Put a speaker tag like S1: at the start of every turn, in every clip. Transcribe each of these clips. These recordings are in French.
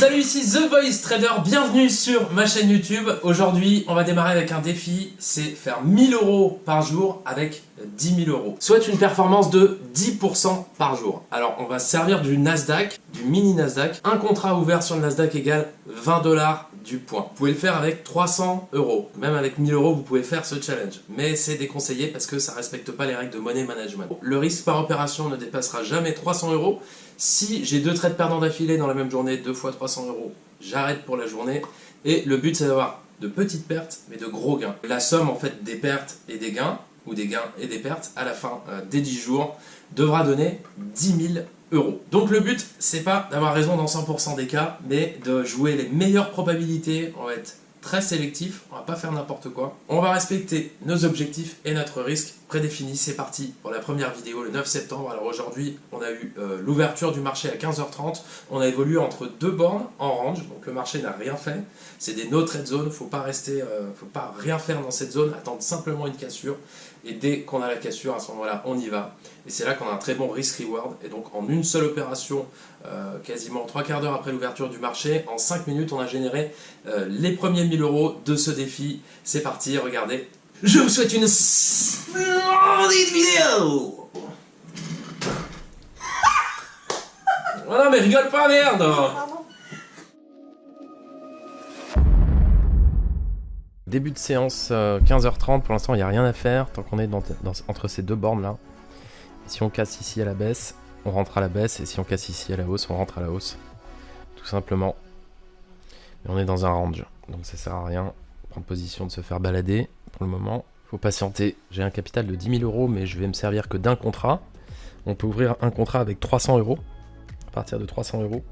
S1: Salut, ici The Voice Trader, bienvenue sur ma chaîne YouTube. Aujourd'hui, on va démarrer avec un défi, c'est faire 1000 € par jour avec 10 000 €. Soit une performance de 10% par jour. Alors, on va se servir du Nasdaq, du mini Nasdaq. Un contrat ouvert sur le Nasdaq égale 20 $ du point. Vous pouvez le faire avec 300 €. Même avec 1000 €, vous pouvez faire ce challenge. Mais c'est déconseillé parce que ça ne respecte pas les règles de money management. Le risque par opération ne dépassera jamais 300 €. Si j'ai 2 trades perdants d'affilée dans la même journée, 2 fois 300 €, j'arrête pour la journée. Et le but, c'est d'avoir de petites pertes, mais de gros gains. La somme en fait des pertes et des gains, ou des gains et des pertes, à la fin des 10 jours, devra donner 10 000 €. Donc le but, c'est pas d'avoir raison dans 100% des cas, mais de jouer les meilleures probabilités. On va être très sélectif, on va pas faire n'importe quoi. On va respecter nos objectifs et notre risque prédéfini. C'est parti pour la première vidéo le 9 septembre. Alors aujourd'hui, on a eu l'ouverture du marché à 15h30. On a évolué entre deux bornes en range, donc le marché n'a rien fait. C'est des no trade zones, faut pas rien faire dans cette zone, attendre simplement une cassure. Et dès qu'on a la cassure, à ce moment-là, on y va. Et c'est là qu'on a un très bon risk-reward. Et donc en une seule opération, quasiment 3/4 d'heure après l'ouverture du marché, en 5 minutes, on a généré les premiers 1000 € de ce défi. C'est parti, regardez. Je vous souhaite une splendide vidéo. Oh non mais rigole pas, merde.
S2: Début de séance 15h30, pour l'instant il n'y a rien à faire tant qu'on est entre ces deux bornes là. Si on casse ici à la baisse, on rentre à la baisse, et si on casse ici à la hausse, on rentre à la hausse. Tout simplement. Mais on est dans un range, donc ça sert à rien de prendre position, de se faire balader pour le moment. Faut patienter. J'ai un capital de 10 000 €, mais je vais me servir que d'un contrat. On peut ouvrir un contrat avec 300 €, à partir de 300 €,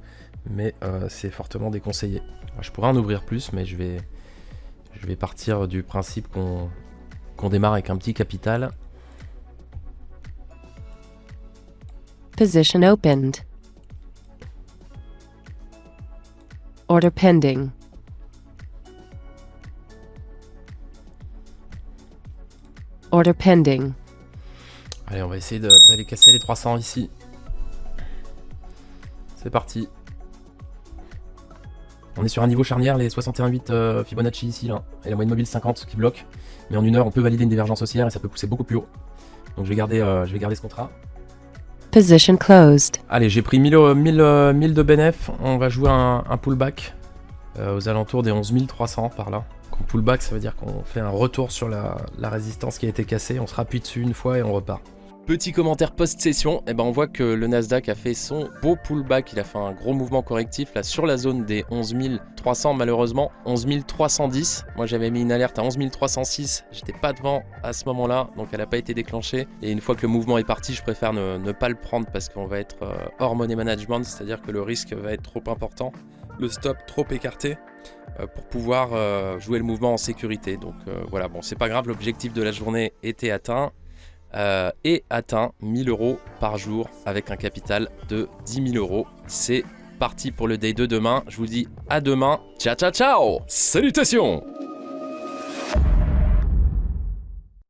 S2: mais c'est fortement déconseillé. Je pourrais en ouvrir plus, mais je vais partir du principe qu'on démarre avec un petit capital.
S3: Position opened. Order pending. Order pending.
S2: Allez, on va essayer d'aller casser les 300 ici. C'est parti. On est sur un niveau charnière, les 61,8 Fibonacci ici, là, et la moyenne mobile 50 qui bloque. Mais en une heure, on peut valider une divergence haussière et ça peut pousser beaucoup plus haut. Donc je vais garder ce contrat.
S3: Position closed.
S2: Allez, j'ai pris 1000 de bénéf. On va jouer un pullback aux alentours des 11 300 par là. Donc, pullback, ça veut dire qu'on fait un retour sur la résistance qui a été cassée. On se rappuie dessus une fois et on repart. Petit commentaire post-session, on voit que le Nasdaq a fait son beau pullback, il a fait un gros mouvement correctif là sur la zone des 11 300, malheureusement 11 310. Moi j'avais mis une alerte à 11 306, j'étais pas devant à ce moment-là, donc elle n'a pas été déclenchée. Et une fois que le mouvement est parti, je préfère ne pas le prendre parce qu'on va être hors money management, c'est-à-dire que le risque va être trop important, le stop trop écarté pour pouvoir jouer le mouvement en sécurité. Donc voilà, bon c'est pas grave, l'objectif de la journée était atteint. Et atteint 1000 € par jour avec un capital de 10 000 €. C'est parti pour le day de demain. Je vous dis à demain. Ciao ciao ciao. Salutations.